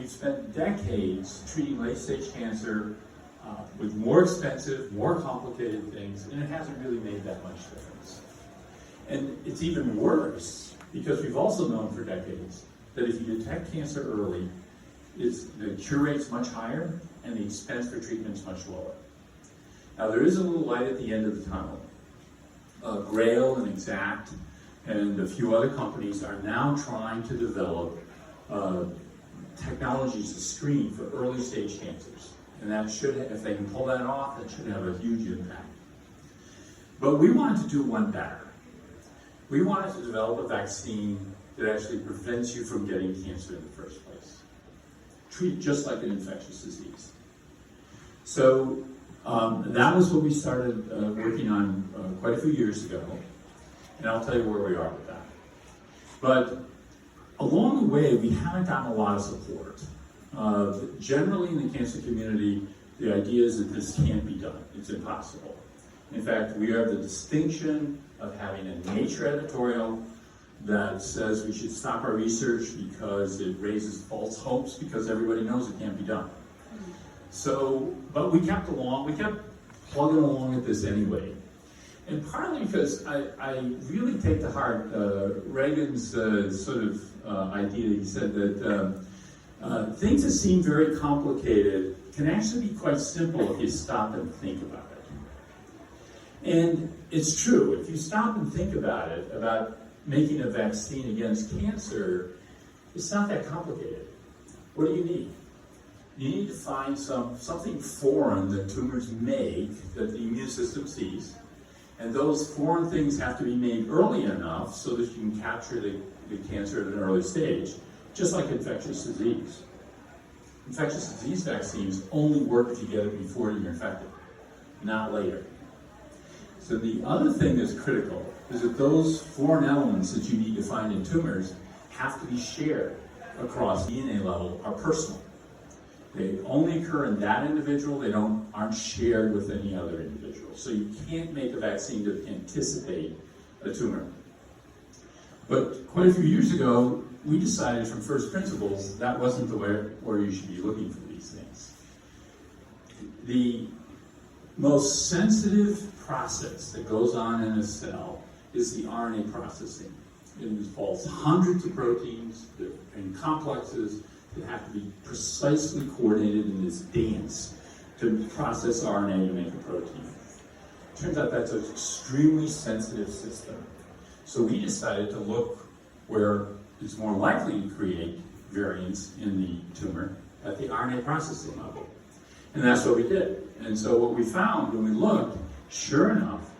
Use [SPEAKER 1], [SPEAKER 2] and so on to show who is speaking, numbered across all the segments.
[SPEAKER 1] we've spent decades treating late-stage cancer with more expensive, more complicated things, and it hasn't really made that much difference. And it's even worse because we've also known for decades that if you detect cancer early, the cure rate's much higher and the expense for treatment's much lower. Now there is a little light at the end of the tunnel. Grail and Exact and a few other companies are now trying to develop technologies to screen for early stage cancers. And that should, if they can pull that off, that should have a huge impact. But we wanted to do one better. We wanted to develop a vaccine that actually prevents you from getting cancer in the first place. Treat it just like an infectious disease. So that was what we started working on quite a few years ago. And I'll tell you where we are with that. But along the way, we haven't gotten a lot of support. Generally in the cancer community, the idea is that this can't be done. It's impossible. In fact, we have the distinction of having a Nature editorial that says we should stop our research because it raises false hopes because everybody knows it can't be done. So, but we kept plugging along at this anyway. And partly because I really take to heart Reagan's sort of idea. He said that things that seem very complicated can actually be quite simple if you stop and think about it. And it's true, if you stop and think about it, about making a vaccine against cancer, it's not that complicated. What do you need? You need to find something foreign that tumors make that the immune system sees. And those foreign things have to be made early enough so that you can capture the cancer at an early stage, just like infectious disease. Infectious disease vaccines only work if you get it before you're infected, not later. So the other thing that's critical is that those foreign elements that you need to find in tumors have to be shared across DNA level, are personal. They only occur in that individual, they aren't shared with any other individual. So you can't make a vaccine to anticipate a tumor. But quite a few years ago, we decided from first principles that wasn't the way where you should be looking for these things. The most sensitive process that goes on in a cell is the RNA processing. It involves hundreds of proteins and complexes that have to be precisely coordinated in this dance to process RNA to make a protein. Turns out that's an extremely sensitive system. So we decided to look where it's more likely to create variants in the tumor at the RNA processing level. And that's what we did. And so what we found when we looked, sure enough,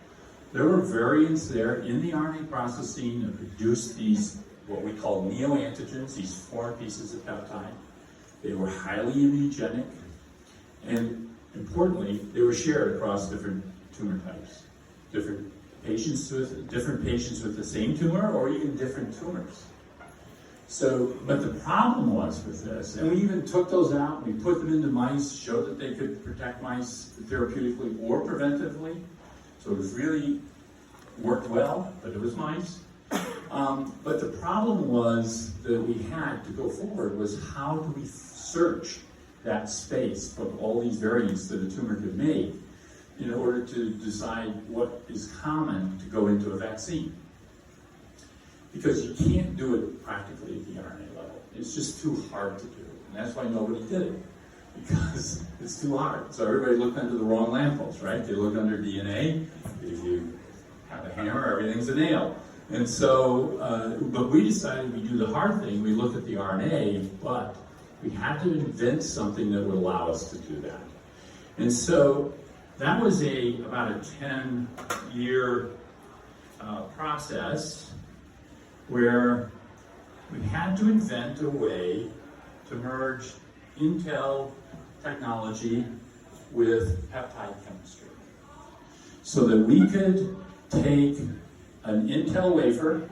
[SPEAKER 1] there were variants there in the RNA processing that produced these, what we call neoantigens, these foreign pieces of peptide. They were highly immunogenic, and importantly, they were shared across different tumor types. Different patients with the same tumor, or even different tumors. So, but the problem was with this, and we even took those out, we put them into mice, showed that they could protect mice therapeutically or preventively. So it was really worked well, but it was mice. But the problem was that we had to go forward was how do we search that space from all these variants that a tumor could make in order to decide what is common to go into a vaccine. Because you can't do it practically at the RNA level. It's just too hard to do. And that's why nobody did it. Because it's too hard. So everybody looked under the wrong lamppost, right? They looked under DNA. If you have a hammer, everything's a nail. And so, but we decided we'd do the hard thing. We looked at the RNA, but we had to invent something that would allow us to do that. And so that was about a 10-year process where we had to invent a way to merge Intel technology with peptide chemistry so that we could take an Intel wafer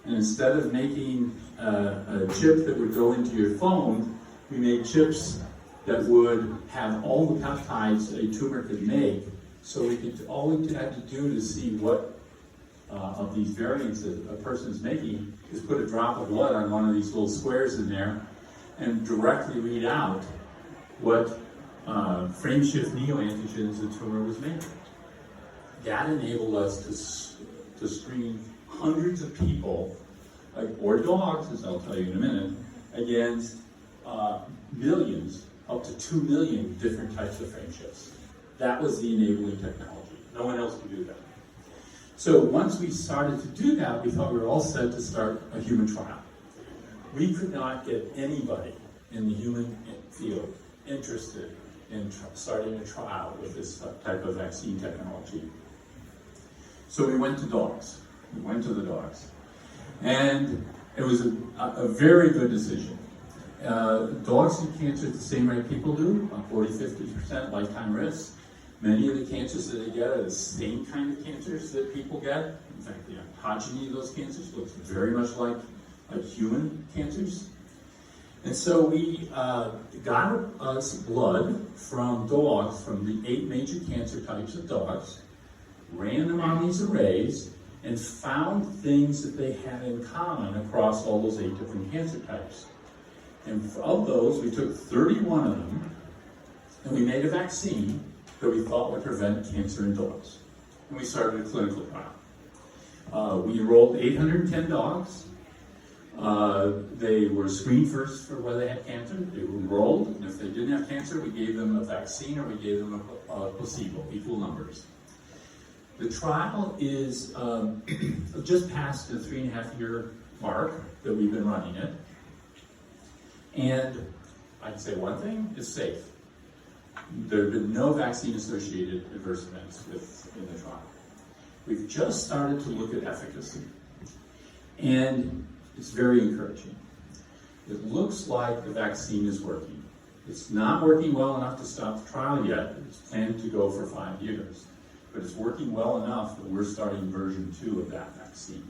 [SPEAKER 1] and instead of making a chip that would go into your phone, we made chips that would have all the peptides a tumor could make, so all we had to do to see what of these variants that a person is making is put a drop of blood on one of these little squares in there, and directly read out what frame-shift neoantigens the tumor was making. That enabled us to screen hundreds of people, or dogs, as I'll tell you in a minute, against millions, up to 2 million different types of frame shifts. That was the enabling technology. No one else could do that. So once we started to do that, we thought we were all set to start a human trial. We could not get anybody in the human field interested in starting a trial with this type of vaccine technology. So we went to dogs. We went to the dogs. And it was a very good decision. Dogs get cancer at the same rate people do, 40-50% lifetime risk. Many of the cancers that they get are the same kind of cancers that people get. In fact, the ontogeny of those cancers looks very much like human cancers. And so we got us blood from dogs, from the 8 major cancer types of dogs, ran them on these arrays, and found things that they had in common across all those 8 different cancer types. And of those, we took 31 of them, and we made a vaccine that we thought would prevent cancer in dogs. And we started a clinical trial. We enrolled 810 dogs. They were screened first for whether they had cancer. They were enrolled, and if they didn't have cancer, we gave them a vaccine or we gave them a placebo, equal numbers. The trial is just past the 3.5-year mark that we've been running it. And I can say one thing, it's safe. There have been no vaccine-associated adverse events in the trial. We've just started to look at efficacy. And it's very encouraging. It looks like the vaccine is working. It's not working well enough to stop the trial yet. It's planned to go for 5 years. But it's working well enough that we're starting version 2 of that vaccine.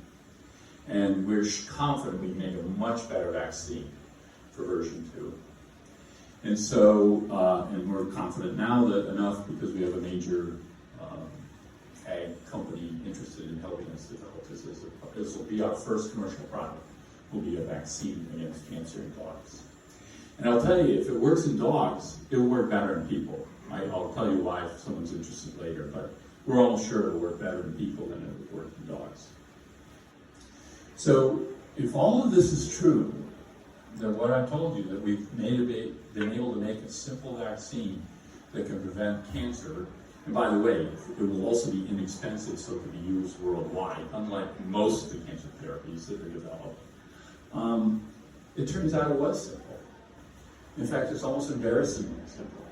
[SPEAKER 1] And we're confident we made a much better vaccine for version 2. And so, and we're confident now that enough because we have a major ag company interested in helping us develop this. This will be our first commercial product. Will be a vaccine against cancer in dogs. And I'll tell you, if it works in dogs, it will work better in people. I'll tell you why if someone's interested later, but we're almost sure it'll work better in people than it would work in dogs. So, if all of this is true, then what I told you, that we've been able to make a simple vaccine that can prevent cancer, and by the way, it will also be inexpensive, so it can be used worldwide, unlike most of the cancer therapies that are developed. It turns out it was simple. In fact, it's almost embarrassingly simple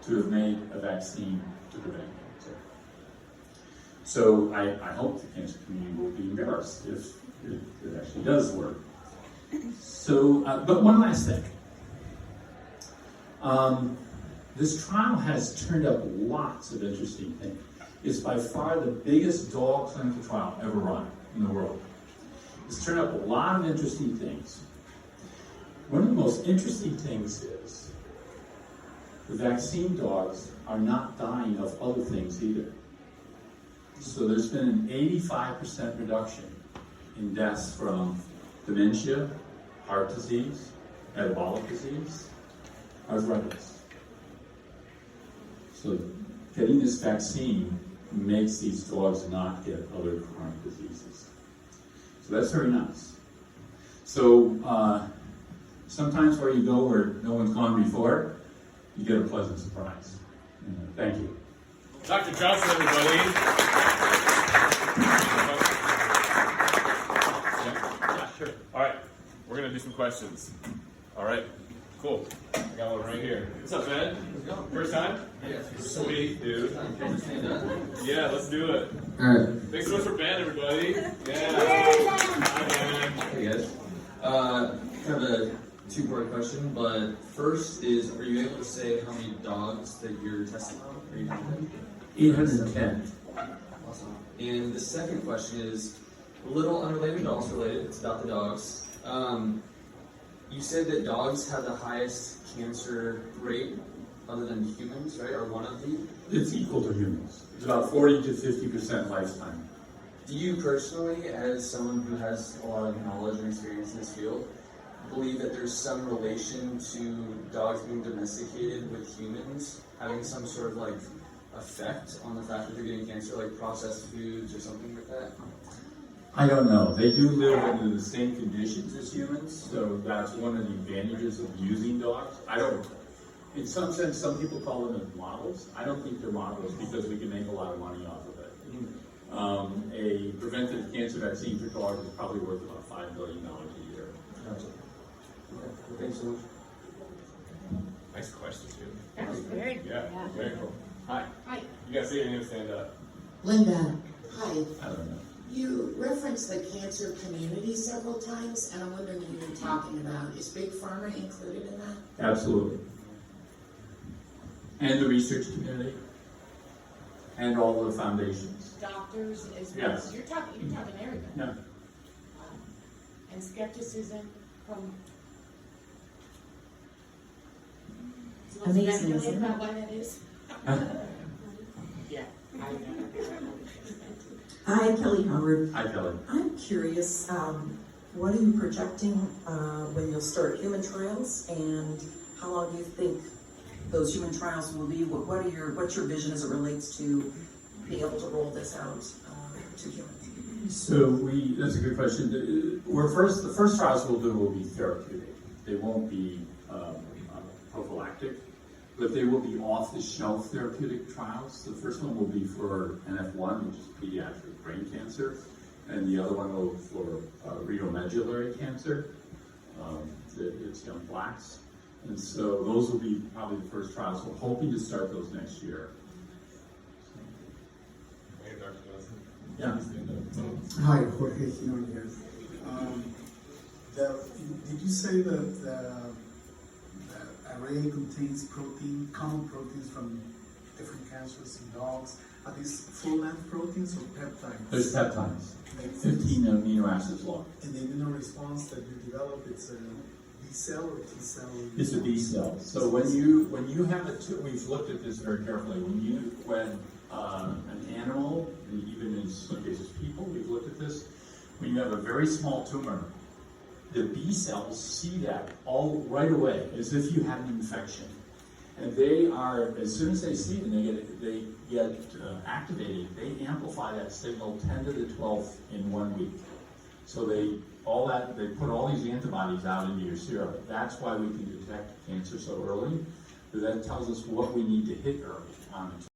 [SPEAKER 1] to have made a vaccine to prevent cancer. So I hope the cancer community will be embarrassed if it actually does work. So, but one last thing. This trial has turned up lots of interesting things. It's by far the biggest dog clinical trial ever run in the world. It's turned up a lot of interesting things. One of the most interesting things is the vaccine dogs are not dying of other things either. So there's been an 85% reduction in deaths from dementia, heart disease, metabolic disease, arthritis. So getting this vaccine makes these dogs not get other chronic diseases. So that's very nice. So sometimes where you go where no one's gone before, you get a pleasant surprise. Thank you.
[SPEAKER 2] Dr. Johnston, everybody. Yeah, sure. All right, we're going to do some questions. All right, cool. I got one right here. What's up, Ben? First time?
[SPEAKER 3] Yes.
[SPEAKER 2] Sweet, dude. Yeah, let's do it.
[SPEAKER 3] All right.
[SPEAKER 2] Thanks so much for Ben, everybody. Yeah. Hi, Ben.
[SPEAKER 3] Hey guys. Kind of a two-part question, but first is, are you able to say how many dogs that you're testing on? Are you
[SPEAKER 1] 810.
[SPEAKER 3] Awesome. And the second question is a little unrelated, but also related. It's about the dogs. You said that dogs have the highest cancer rate other than humans, right? Or one of the?
[SPEAKER 1] It's equal to humans. It's about 40 to 50% lifetime.
[SPEAKER 3] Do you personally, as someone who has a lot of knowledge and experience in this field, believe that there's some relation to dogs being domesticated with humans having some sort of like effect on the fact that they're getting cancer, like processed foods or something like that?
[SPEAKER 1] I don't know. They do live under the same conditions as humans, so that's one of the advantages of using dogs. In some sense, some people call them as models. I don't think they're models because we can make a lot of money off of it. A preventive cancer vaccine for dogs is probably worth about $5 billion a year.
[SPEAKER 3] Gotcha. Okay, well, thanks so much.
[SPEAKER 2] Nice question, too.
[SPEAKER 4] That was very good.
[SPEAKER 2] Yeah, very cool. Hi.
[SPEAKER 4] Hi,
[SPEAKER 2] You gotta say your name and stand up.
[SPEAKER 5] Linda, hi.
[SPEAKER 1] I don't know.
[SPEAKER 5] You referenced the cancer community several times, and I'm wondering who you're talking about. Is Big Pharma included in that?
[SPEAKER 1] Absolutely. And the research community. And all the foundations.
[SPEAKER 4] doctors as well.
[SPEAKER 1] Yes.
[SPEAKER 4] You're talking everybody.
[SPEAKER 1] Yeah.
[SPEAKER 4] And skepticism from.
[SPEAKER 6] Amazing,
[SPEAKER 4] Speculate
[SPEAKER 6] isn't it?
[SPEAKER 4] about why that is. Yeah. I know.
[SPEAKER 6] Hi, Kelly Howard.
[SPEAKER 1] Hi, Kelly.
[SPEAKER 6] I'm curious, what are you projecting when you'll start human trials, and how long do you think those human trials will be? What's your vision as it relates to being able to roll this out to humans?
[SPEAKER 1] So that's a good question. The first trials we'll do will be therapeutic. They won't be prophylactic, but they will be off-the-shelf therapeutic trials. The first one will be for NF1, which is pediatric brain cancer, and the other one will be for renal-medullary cancer. It's young blacks. And so those will be probably the first trials. We're hoping to start those next year.
[SPEAKER 2] Hey, Dr. Johnson.
[SPEAKER 1] Yeah.
[SPEAKER 7] Hi, Jorge Gino here. Did you say that the array contains common proteins from different cancers in dogs? Are these full-length proteins or peptides?
[SPEAKER 1] There's peptides, 15 amino acids long.
[SPEAKER 7] And the immune response that you develop, it's a B cell or T cell?
[SPEAKER 1] It's a B cell. So when you have we've looked at this very carefully. When an animal, and even in some cases people, we've looked at this. When you have a very small tumor, the B cells see that all right away, as if you had an infection, and they are, as soon as they see it, they get activated. They amplify that signal 10 to the 12th in 1 week. So they put all these antibodies out into your serum. That's why we can detect cancer so early. But that tells us what we need to hit early on it.